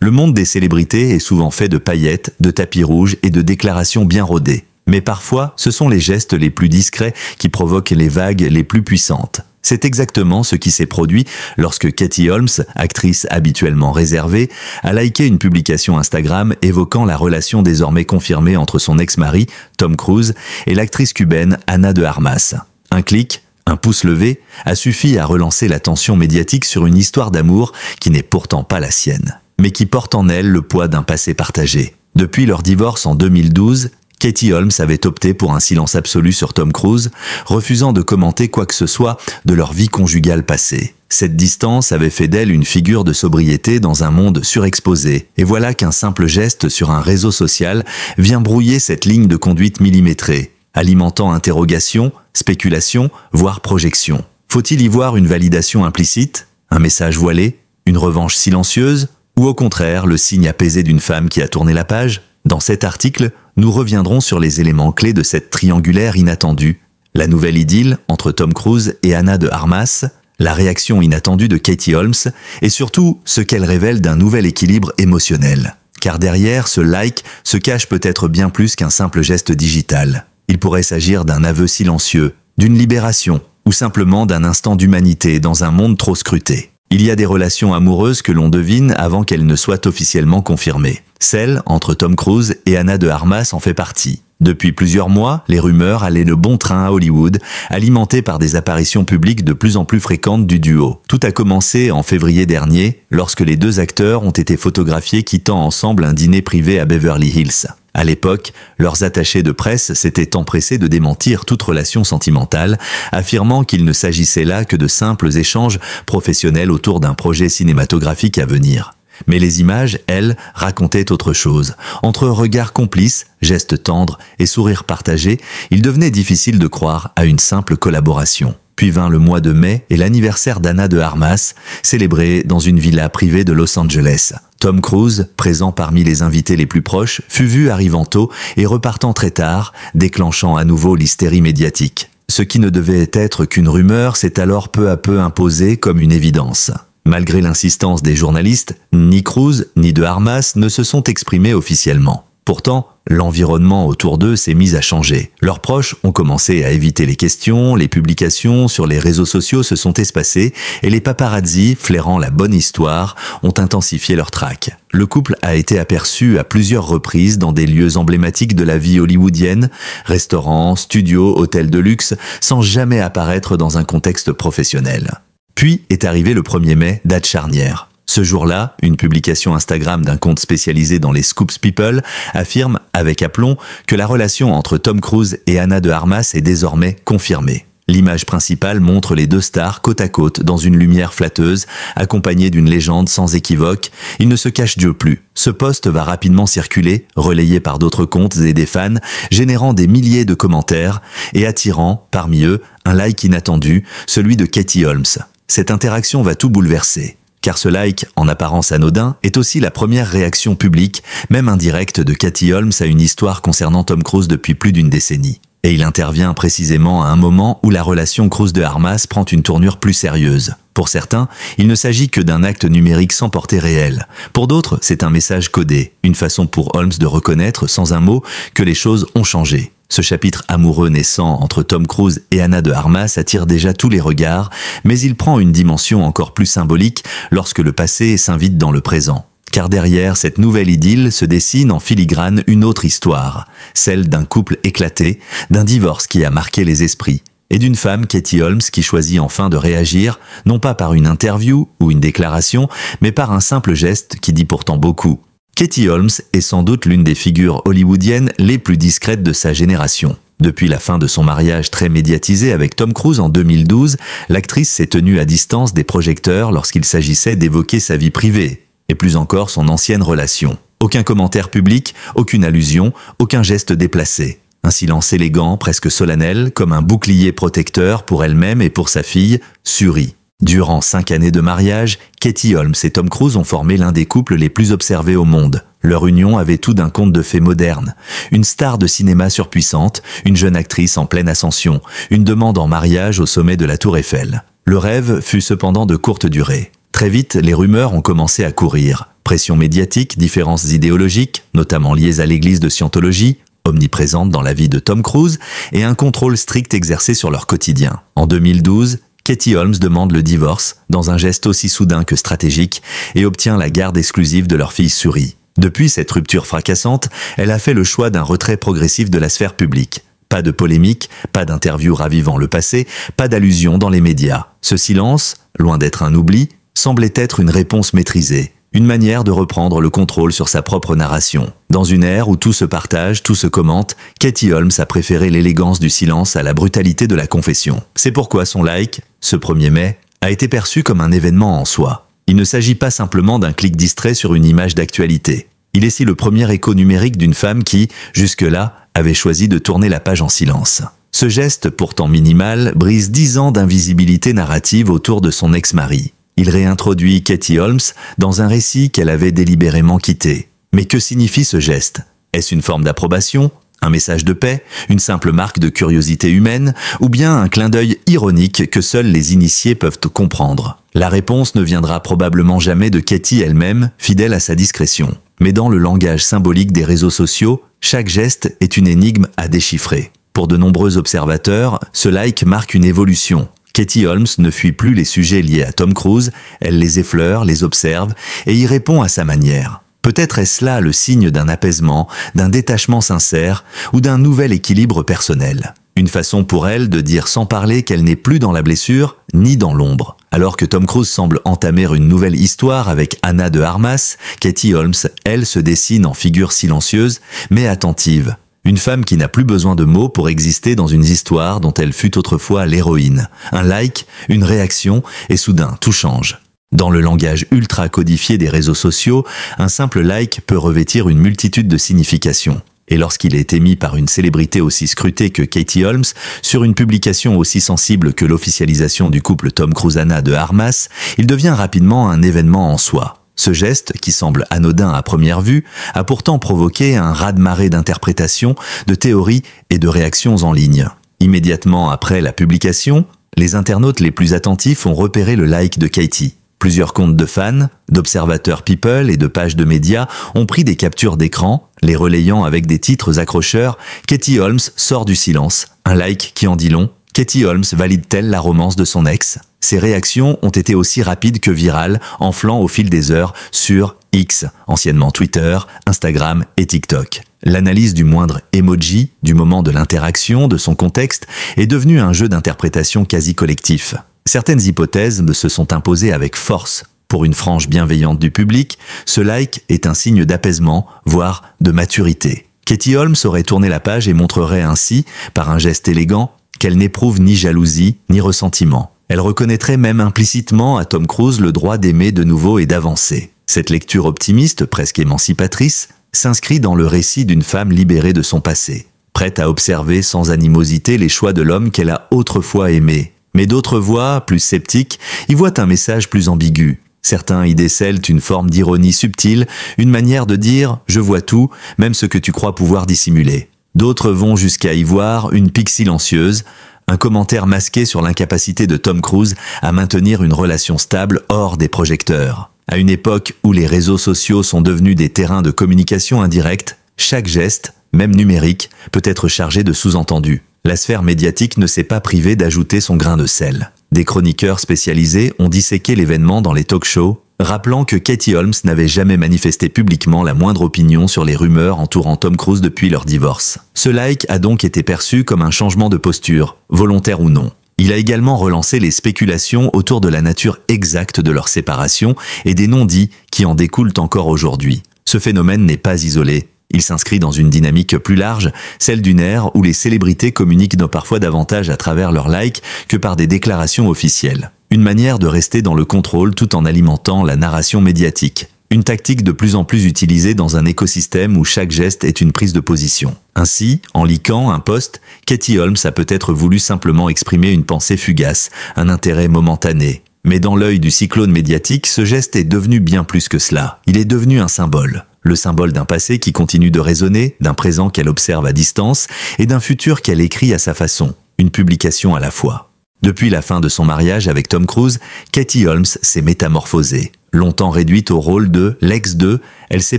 Le monde des célébrités est souvent fait de paillettes, de tapis rouges et de déclarations bien rodées. Mais parfois, ce sont les gestes les plus discrets qui provoquent les vagues les plus puissantes. C'est exactement ce qui s'est produit lorsque Katie Holmes, actrice habituellement réservée, a liké une publication Instagram évoquant la relation désormais confirmée entre son ex-mari, Tom Cruise, et l'actrice cubaine Ana de Armas. Un clic, un pouce levé, a suffi à relancer l'attention médiatique sur une histoire d'amour qui n'est pourtant pas la sienne, mais qui porte en elle le poids d'un passé partagé. Depuis leur divorce en 2012, Katie Holmes avait opté pour un silence absolu sur Tom Cruise, refusant de commenter quoi que ce soit de leur vie conjugale passée. Cette distance avait fait d'elle une figure de sobriété dans un monde surexposé, et voilà qu'un simple geste sur un réseau social vient brouiller cette ligne de conduite millimétrée, alimentant interrogations, spéculations, voire projections. Faut-il y voir une validation implicite, un message voilé, une revanche silencieuse, ou au contraire le signe apaisé d'une femme qui a tourné la page? Dans cet article, nous reviendrons sur les éléments clés de cette triangulaire inattendue, la nouvelle idylle entre Tom Cruise et Ana de Armas, la réaction inattendue de Katie Holmes et surtout ce qu'elle révèle d'un nouvel équilibre émotionnel. Car derrière ce like se cache peut-être bien plus qu'un simple geste digital. Il pourrait s'agir d'un aveu silencieux, d'une libération ou simplement d'un instant d'humanité dans un monde trop scruté. Il y a des relations amoureuses que l'on devine avant qu'elles ne soient officiellement confirmées. Celle entre Tom Cruise et Ana de Armas en fait partie. Depuis plusieurs mois, les rumeurs allaient le bon train à Hollywood, alimentées par des apparitions publiques de plus en plus fréquentes du duo. Tout a commencé en février dernier, lorsque les deux acteurs ont été photographiés quittant ensemble un dîner privé à Beverly Hills. À l'époque, leurs attachés de presse s'étaient empressés de démentir toute relation sentimentale, affirmant qu'il ne s'agissait là que de simples échanges professionnels autour d'un projet cinématographique à venir. Mais les images, elles, racontaient autre chose. Entre regards complices, gestes tendres et sourires partagés, il devenait difficile de croire à une simple collaboration. Puis vint le mois de mai et l'anniversaire d'Ana de Armas, célébré dans une villa privée de Los Angeles. Tom Cruise, présent parmi les invités les plus proches, fut vu arrivant tôt et repartant très tard, déclenchant à nouveau l'hystérie médiatique. Ce qui ne devait être qu'une rumeur s'est alors peu à peu imposé comme une évidence. Malgré l'insistance des journalistes, ni Cruise ni de Armas ne se sont exprimés officiellement. Pourtant, l'environnement autour d'eux s'est mis à changer. Leurs proches ont commencé à éviter les questions, les publications sur les réseaux sociaux se sont espacées et les paparazzis, flairant la bonne histoire, ont intensifié leur traque. Le couple a été aperçu à plusieurs reprises dans des lieux emblématiques de la vie hollywoodienne, restaurants, studios, hôtels de luxe, sans jamais apparaître dans un contexte professionnel. Puis est arrivé le 1er mai, date charnière. Ce jour-là, une publication Instagram d'un compte spécialisé dans les Scoops People affirme, avec aplomb, que la relation entre Tom Cruise et Ana de Armas est désormais confirmée. L'image principale montre les deux stars côte à côte dans une lumière flatteuse, accompagnée d'une légende sans équivoque. Ils ne se cachent Dieu plus. Ce post va rapidement circuler, relayé par d'autres comptes et des fans, générant des milliers de commentaires et attirant, parmi eux, un like inattendu, celui de Katie Holmes. Cette interaction va tout bouleverser. Car ce like, en apparence anodin, est aussi la première réaction publique, même indirecte, de Katie Holmes à une histoire concernant Tom Cruise depuis plus d'une décennie. Et il intervient précisément à un moment où la relation Cruise-de Armas prend une tournure plus sérieuse. Pour certains, il ne s'agit que d'un acte numérique sans portée réelle. Pour d'autres, c'est un message codé, une façon pour Holmes de reconnaître, sans un mot, que les choses ont changé. Ce chapitre amoureux naissant entre Tom Cruise et Ana de Armas attire déjà tous les regards, mais il prend une dimension encore plus symbolique lorsque le passé s'invite dans le présent. Car derrière cette nouvelle idylle se dessine en filigrane une autre histoire, celle d'un couple éclaté, d'un divorce qui a marqué les esprits, et d'une femme, Katie Holmes, qui choisit enfin de réagir, non pas par une interview ou une déclaration, mais par un simple geste qui dit pourtant beaucoup. Katie Holmes est sans doute l'une des figures hollywoodiennes les plus discrètes de sa génération. Depuis la fin de son mariage très médiatisé avec Tom Cruise en 2012, l'actrice s'est tenue à distance des projecteurs lorsqu'il s'agissait d'évoquer sa vie privée, et plus encore son ancienne relation. Aucun commentaire public, aucune allusion, aucun geste déplacé. Un silence élégant, presque solennel, comme un bouclier protecteur pour elle-même et pour sa fille, Suri. Durant 5 années de mariage, Katie Holmes et Tom Cruise ont formé l'un des couples les plus observés au monde. Leur union avait tout d'un conte de fées moderne. Une star de cinéma surpuissante, une jeune actrice en pleine ascension, une demande en mariage au sommet de la Tour Eiffel. Le rêve fut cependant de courte durée. Très vite, les rumeurs ont commencé à courir. Pression médiatique, différences idéologiques, notamment liées à l'église de Scientologie, omniprésente dans la vie de Tom Cruise, et un contrôle strict exercé sur leur quotidien. En 2012, Katie Holmes demande le divorce, dans un geste aussi soudain que stratégique, et obtient la garde exclusive de leur fille Suri. Depuis cette rupture fracassante, elle a fait le choix d'un retrait progressif de la sphère publique. Pas de polémique, pas d'interview ravivant le passé, pas d'allusion dans les médias. Ce silence, loin d'être un oubli, semblait être une réponse maîtrisée. Une manière de reprendre le contrôle sur sa propre narration. Dans une ère où tout se partage, tout se commente, Katie Holmes a préféré l'élégance du silence à la brutalité de la confession. C'est pourquoi son like, ce 1er mai, a été perçu comme un événement en soi. Il ne s'agit pas simplement d'un clic distrait sur une image d'actualité. Il est si le premier écho numérique d'une femme qui, jusque-là, avait choisi de tourner la page en silence. Ce geste, pourtant minimal, brise 10 ans d'invisibilité narrative autour de son ex-mari. Il réintroduit Katie Holmes dans un récit qu'elle avait délibérément quitté. Mais que signifie ce geste? Est-ce une forme d'approbation? Un message de paix? Une simple marque de curiosité humaine? Ou bien un clin d'œil ironique que seuls les initiés peuvent comprendre? La réponse ne viendra probablement jamais de Katie elle-même, fidèle à sa discrétion. Mais dans le langage symbolique des réseaux sociaux, chaque geste est une énigme à déchiffrer. Pour de nombreux observateurs, ce like marque une évolution. Katie Holmes ne fuit plus les sujets liés à Tom Cruise, elle les effleure, les observe et y répond à sa manière. Peut-être est-ce là le signe d'un apaisement, d'un détachement sincère ou d'un nouvel équilibre personnel. Une façon pour elle de dire sans parler qu'elle n'est plus dans la blessure ni dans l'ombre. Alors que Tom Cruise semble entamer une nouvelle histoire avec Anna de Armas, Katie Holmes, elle, se dessine en figure silencieuse mais attentive. Une femme qui n'a plus besoin de mots pour exister dans une histoire dont elle fut autrefois l'héroïne. Un like, une réaction, et soudain, tout change. Dans le langage ultra codifié des réseaux sociaux, un simple like peut revêtir une multitude de significations. Et lorsqu'il est émis par une célébrité aussi scrutée que Katie Holmes, sur une publication aussi sensible que l'officialisation du couple Tom Cruise-Anna de Armas, il devient rapidement un événement en soi. Ce geste, qui semble anodin à première vue, a pourtant provoqué un raz-de-marée d'interprétations, de théories et de réactions en ligne. Immédiatement après la publication, les internautes les plus attentifs ont repéré le like de Katie. Plusieurs comptes de fans, d'observateurs people et de pages de médias ont pris des captures d'écran, les relayant avec des titres accrocheurs « Katie Holmes sort du silence », un like qui en dit long. Katie Holmes valide-t-elle la romance de son ex? Ces réactions ont été aussi rapides que virales, enflant au fil des heures sur X, anciennement Twitter, Instagram et TikTok. L'analyse du moindre emoji, du moment de l'interaction, de son contexte, est devenue un jeu d'interprétation quasi collectif. Certaines hypothèses se sont imposées avec force. Pour une frange bienveillante du public, ce like est un signe d'apaisement, voire de maturité. Katie Holmes aurait tourné la page et montrerait ainsi, par un geste élégant, qu'elle n'éprouve ni jalousie, ni ressentiment. Elle reconnaîtrait même implicitement à Tom Cruise le droit d'aimer de nouveau et d'avancer. Cette lecture optimiste, presque émancipatrice, s'inscrit dans le récit d'une femme libérée de son passé, prête à observer sans animosité les choix de l'homme qu'elle a autrefois aimé. Mais d'autres voix, plus sceptiques, y voient un message plus ambigu. Certains y décèlent une forme d'ironie subtile, une manière de dire « je vois tout, même ce que tu crois pouvoir dissimuler ». D'autres vont jusqu'à y voir une pique silencieuse, un commentaire masqué sur l'incapacité de Tom Cruise à maintenir une relation stable hors des projecteurs. À une époque où les réseaux sociaux sont devenus des terrains de communication indirecte, chaque geste, même numérique, peut être chargé de sous-entendus. La sphère médiatique ne s'est pas privée d'ajouter son grain de sel. Des chroniqueurs spécialisés ont disséqué l'événement dans les talk-shows, rappelant que Katie Holmes n'avait jamais manifesté publiquement la moindre opinion sur les rumeurs entourant Tom Cruise depuis leur divorce. Ce like a donc été perçu comme un changement de posture, volontaire ou non. Il a également relancé les spéculations autour de la nature exacte de leur séparation et des non-dits qui en découlent encore aujourd'hui. Ce phénomène n'est pas isolé. Il s'inscrit dans une dynamique plus large, celle d'une ère où les célébrités communiquent parfois davantage à travers leurs likes que par des déclarations officielles. Une manière de rester dans le contrôle tout en alimentant la narration médiatique. Une tactique de plus en plus utilisée dans un écosystème où chaque geste est une prise de position. Ainsi, en likant un post, Katie Holmes a peut-être voulu simplement exprimer une pensée fugace, un intérêt momentané. Mais dans l'œil du cyclone médiatique, ce geste est devenu bien plus que cela. Il est devenu un symbole. Le symbole d'un passé qui continue de résonner, d'un présent qu'elle observe à distance et d'un futur qu'elle écrit à sa façon. Une publication à la fois. Depuis la fin de son mariage avec Tom Cruise, Katie Holmes s'est métamorphosée. Longtemps réduite au rôle de l'ex de, elle s'est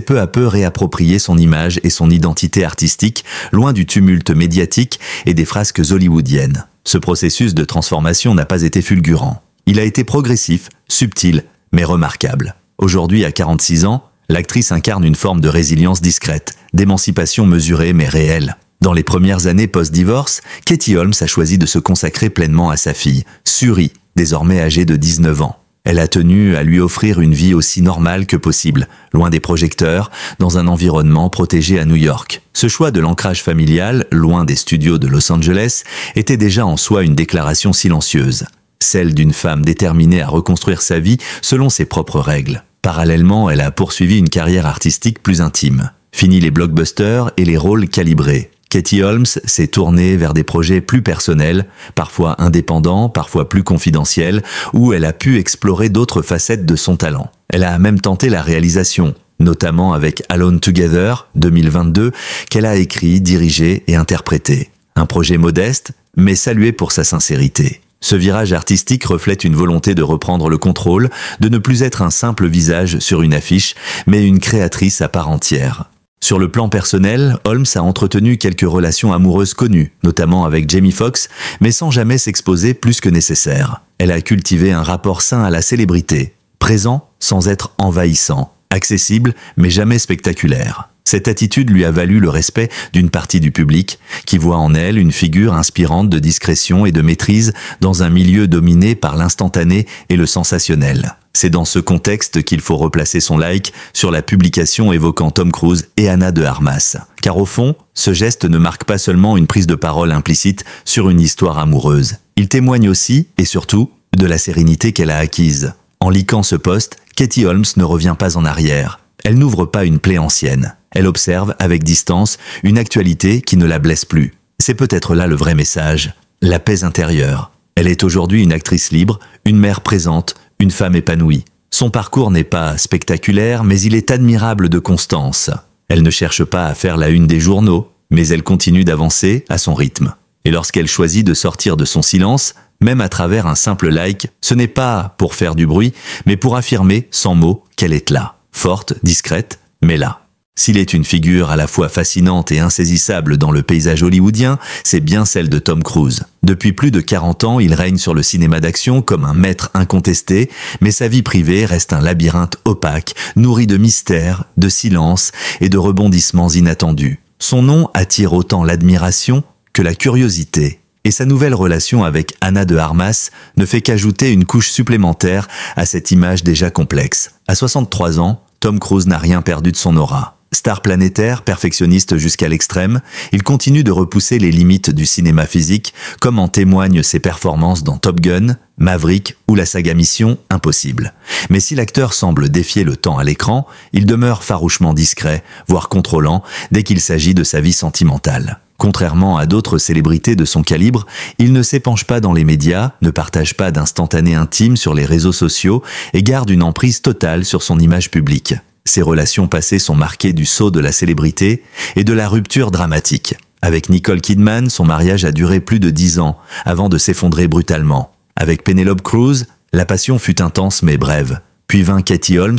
peu à peu réapproprié son image et son identité artistique, loin du tumulte médiatique et des frasques hollywoodiennes. Ce processus de transformation n'a pas été fulgurant. Il a été progressif, subtil, mais remarquable. Aujourd'hui, à 46 ans, l'actrice incarne une forme de résilience discrète, d'émancipation mesurée mais réelle. Dans les premières années post-divorce, Katie Holmes a choisi de se consacrer pleinement à sa fille, Suri, désormais âgée de 19 ans. Elle a tenu à lui offrir une vie aussi normale que possible, loin des projecteurs, dans un environnement protégé à New York. Ce choix de l'ancrage familial, loin des studios de Los Angeles, était déjà en soi une déclaration silencieuse, celle d'une femme déterminée à reconstruire sa vie selon ses propres règles. Parallèlement, elle a poursuivi une carrière artistique plus intime. Fini les blockbusters et les rôles calibrés. Katie Holmes s'est tournée vers des projets plus personnels, parfois indépendants, parfois plus confidentiels, où elle a pu explorer d'autres facettes de son talent. Elle a même tenté la réalisation, notamment avec Alone Together, 2022, qu'elle a écrit, dirigé et interprété. Un projet modeste, mais salué pour sa sincérité. Ce virage artistique reflète une volonté de reprendre le contrôle, de ne plus être un simple visage sur une affiche, mais une créatrice à part entière. Sur le plan personnel, Holmes a entretenu quelques relations amoureuses connues, notamment avec Jamie Foxx, mais sans jamais s'exposer plus que nécessaire. Elle a cultivé un rapport sain à la célébrité, présent sans être envahissant, accessible mais jamais spectaculaire. Cette attitude lui a valu le respect d'une partie du public, qui voit en elle une figure inspirante de discrétion et de maîtrise dans un milieu dominé par l'instantané et le sensationnel. C'est dans ce contexte qu'il faut replacer son like sur la publication évoquant Tom Cruise et Ana de Armas. Car au fond, ce geste ne marque pas seulement une prise de parole implicite sur une histoire amoureuse. Il témoigne aussi, et surtout, de la sérénité qu'elle a acquise. En liquant ce post, Katie Holmes ne revient pas en arrière. Elle n'ouvre pas une plaie ancienne. Elle observe, avec distance, une actualité qui ne la blesse plus. C'est peut-être là le vrai message, la paix intérieure. Elle est aujourd'hui une actrice libre, une mère présente, une femme épanouie. Son parcours n'est pas spectaculaire, mais il est admirable de constance. Elle ne cherche pas à faire la une des journaux, mais elle continue d'avancer à son rythme. Et lorsqu'elle choisit de sortir de son silence, même à travers un simple like, ce n'est pas pour faire du bruit, mais pour affirmer, sans mots, qu'elle est là. Forte, discrète, mais là. S'il est une figure à la fois fascinante et insaisissable dans le paysage hollywoodien, c'est bien celle de Tom Cruise. Depuis plus de 40 ans, il règne sur le cinéma d'action comme un maître incontesté, mais sa vie privée reste un labyrinthe opaque, nourri de mystères, de silences et de rebondissements inattendus. Son nom attire autant l'admiration que la curiosité. Et sa nouvelle relation avec Ana de Armas ne fait qu'ajouter une couche supplémentaire à cette image déjà complexe. À 63 ans, Tom Cruise n'a rien perdu de son aura. Star planétaire, perfectionniste jusqu'à l'extrême, il continue de repousser les limites du cinéma physique, comme en témoignent ses performances dans Top Gun, Maverick ou la saga Mission Impossible. Mais si l'acteur semble défier le temps à l'écran, il demeure farouchement discret, voire contrôlant, dès qu'il s'agit de sa vie sentimentale. Contrairement à d'autres célébrités de son calibre, il ne s'épanche pas dans les médias, ne partage pas d'instantanés intimes sur les réseaux sociaux et garde une emprise totale sur son image publique. Ses relations passées sont marquées du sceau de la célébrité et de la rupture dramatique. Avec Nicole Kidman, son mariage a duré plus de 10 ans, avant de s'effondrer brutalement. Avec Penelope Cruz, la passion fut intense mais brève. Puis vint Katie Holmes,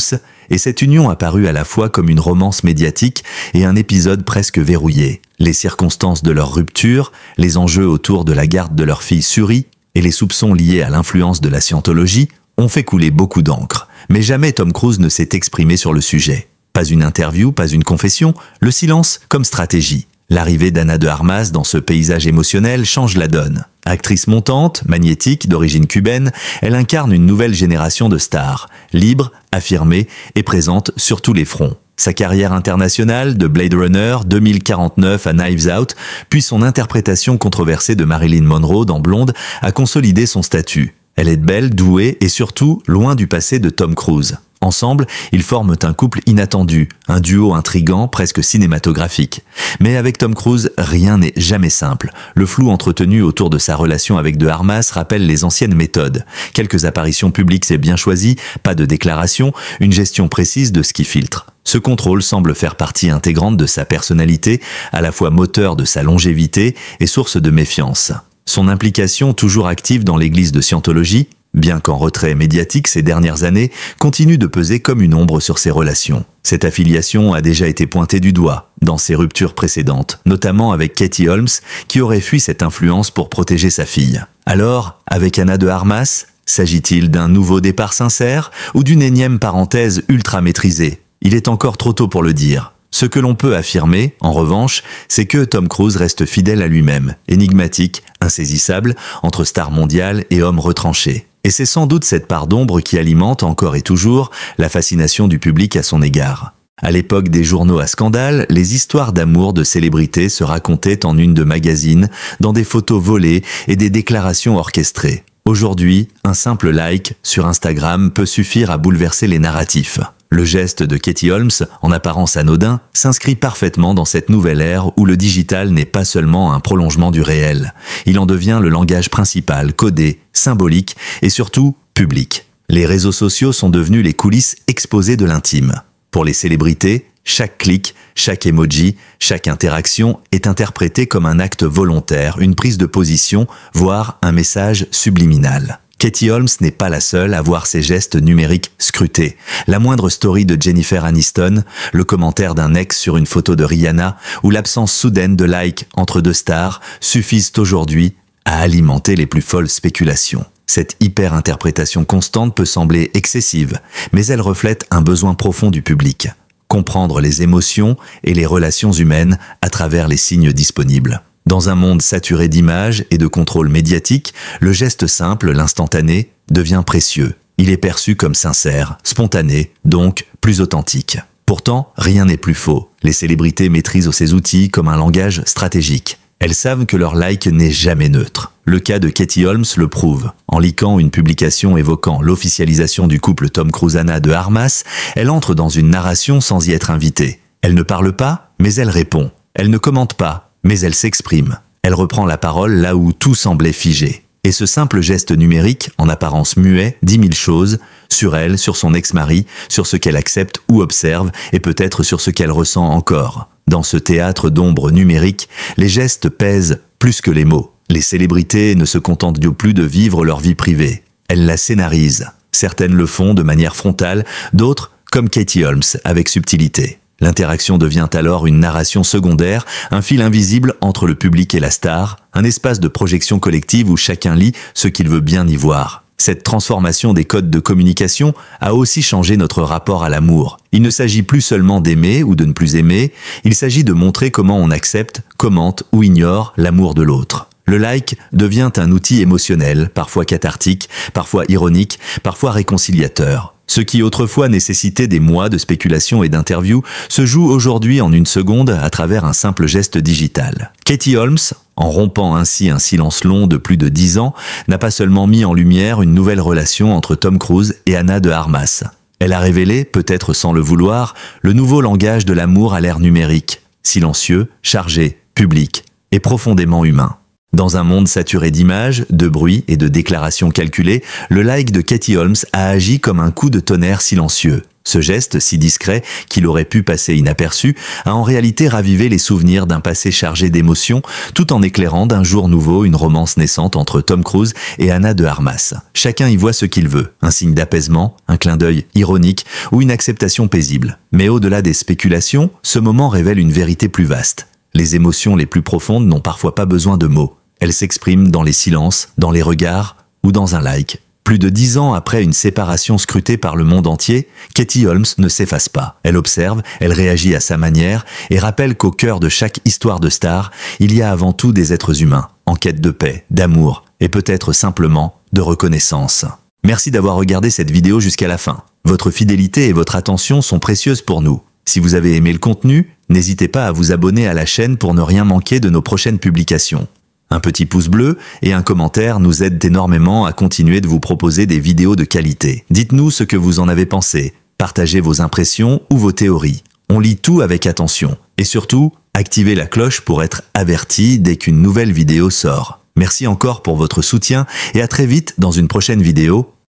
et cette union apparut à la fois comme une romance médiatique et un épisode presque verrouillé. Les circonstances de leur rupture, les enjeux autour de la garde de leur fille Suri et les soupçons liés à l'influence de la scientologie ont fait couler beaucoup d'encre. Mais jamais Tom Cruise ne s'est exprimé sur le sujet. Pas une interview, pas une confession, le silence comme stratégie. L'arrivée d'Ana de Armas dans ce paysage émotionnel change la donne. Actrice montante, magnétique, d'origine cubaine, elle incarne une nouvelle génération de stars, libre, affirmée et présente sur tous les fronts. Sa carrière internationale, de Blade Runner 2049 à Knives Out, puis son interprétation controversée de Marilyn Monroe dans Blonde, a consolidé son statut. Elle est belle, douée et surtout loin du passé de Tom Cruise. Ensemble, ils forment un couple inattendu, un duo intrigant, presque cinématographique. Mais avec Tom Cruise, rien n'est jamais simple. Le flou entretenu autour de sa relation avec de Armas rappelle les anciennes méthodes. Quelques apparitions publiques c'est bien choisi, pas de déclaration, une gestion précise de ce qui filtre. Ce contrôle semble faire partie intégrante de sa personnalité, à la fois moteur de sa longévité et source de méfiance. Son implication toujours active dans l'église de Scientologie, bien qu'en retrait médiatique ces dernières années, continue de peser comme une ombre sur ses relations. Cette affiliation a déjà été pointée du doigt dans ses ruptures précédentes, notamment avec Katie Holmes, qui aurait fui cette influence pour protéger sa fille. Alors, avec Ana de Armas, s'agit-il d'un nouveau départ sincère ou d'une énième parenthèse ultra maîtrisée? Il est encore trop tôt pour le dire. Ce que l'on peut affirmer, en revanche, c'est que Tom Cruise reste fidèle à lui-même, énigmatique, insaisissable, entre star mondiale et homme retranché. Et c'est sans doute cette part d'ombre qui alimente encore et toujours la fascination du public à son égard. À l'époque des journaux à scandale, les histoires d'amour de célébrités se racontaient en une de magazines, dans des photos volées et des déclarations orchestrées. Aujourd'hui, un simple like sur Instagram peut suffire à bouleverser les narratifs. Le geste de Katie Holmes, en apparence anodin, s'inscrit parfaitement dans cette nouvelle ère où le digital n'est pas seulement un prolongement du réel. Il en devient le langage principal, codé, symbolique et surtout public. Les réseaux sociaux sont devenus les coulisses exposées de l'intime. Pour les célébrités, chaque clic, chaque emoji, chaque interaction est interprété comme un acte volontaire, une prise de position, voire un message subliminal. Katie Holmes n'est pas la seule à voir ses gestes numériques scrutés. La moindre story de Jennifer Aniston, le commentaire d'un ex sur une photo de Rihanna ou l'absence soudaine de likes entre deux stars suffisent aujourd'hui à alimenter les plus folles spéculations. Cette hyper-interprétation constante peut sembler excessive, mais elle reflète un besoin profond du public. Comprendre les émotions et les relations humaines à travers les signes disponibles. Dans un monde saturé d'images et de contrôle médiatique, le geste simple, l'instantané, devient précieux. Il est perçu comme sincère, spontané, donc plus authentique. Pourtant, rien n'est plus faux. Les célébrités maîtrisent ces outils comme un langage stratégique. Elles savent que leur like n'est jamais neutre. Le cas de Katie Holmes le prouve. En liquant une publication évoquant l'officialisation du couple Tom Cruise-Ana de Armas, elle entre dans une narration sans y être invitée. Elle ne parle pas, mais elle répond. Elle ne commente pas, mais elle s'exprime. Elle reprend la parole là où tout semblait figé. Et ce simple geste numérique, en apparence muet, dit mille choses, sur elle, sur son ex-mari, sur ce qu'elle accepte ou observe, et peut-être sur ce qu'elle ressent encore. Dans ce théâtre d'ombre numérique, les gestes pèsent plus que les mots. Les célébrités ne se contentent plus de vivre leur vie privée. Elles la scénarisent. Certaines le font de manière frontale, d'autres, comme Katie Holmes, avec subtilité. L'interaction devient alors une narration secondaire, un fil invisible entre le public et la star, un espace de projection collective où chacun lit ce qu'il veut bien y voir. Cette transformation des codes de communication a aussi changé notre rapport à l'amour. Il ne s'agit plus seulement d'aimer ou de ne plus aimer, il s'agit de montrer comment on accepte, commente ou ignore l'amour de l'autre. Le like devient un outil émotionnel, parfois cathartique, parfois ironique, parfois réconciliateur. Ce qui autrefois nécessitait des mois de spéculation et d'interviews se joue aujourd'hui en une seconde à travers un simple geste digital. Katie Holmes, en rompant ainsi un silence long de plus de 10 ans, n'a pas seulement mis en lumière une nouvelle relation entre Tom Cruise et Ana de Armas. Elle a révélé, peut-être sans le vouloir, le nouveau langage de l'amour à l'ère numérique, silencieux, chargé, public et profondément humain. Dans un monde saturé d'images, de bruit et de déclarations calculées, le like de Katie Holmes a agi comme un coup de tonnerre silencieux. Ce geste, si discret qu'il aurait pu passer inaperçu, a en réalité ravivé les souvenirs d'un passé chargé d'émotions, tout en éclairant d'un jour nouveau une romance naissante entre Tom Cruise et Ana de Armas. Chacun y voit ce qu'il veut, un signe d'apaisement, un clin d'œil ironique ou une acceptation paisible. Mais au-delà des spéculations, ce moment révèle une vérité plus vaste. Les émotions les plus profondes n'ont parfois pas besoin de mots. Elles s'expriment dans les silences, dans les regards ou dans un like. Plus de 10 ans après une séparation scrutée par le monde entier, Katie Holmes ne s'efface pas. Elle observe, elle réagit à sa manière et rappelle qu'au cœur de chaque histoire de star, il y a avant tout des êtres humains, en quête de paix, d'amour et peut-être simplement de reconnaissance. Merci d'avoir regardé cette vidéo jusqu'à la fin. Votre fidélité et votre attention sont précieuses pour nous. Si vous avez aimé le contenu, n'hésitez pas à vous abonner à la chaîne pour ne rien manquer de nos prochaines publications. Un petit pouce bleu et un commentaire nous aident énormément à continuer de vous proposer des vidéos de qualité. Dites-nous ce que vous en avez pensé, partagez vos impressions ou vos théories. On lit tout avec attention. Et surtout, activez la cloche pour être averti dès qu'une nouvelle vidéo sort. Merci encore pour votre soutien et à très vite dans une prochaine vidéo.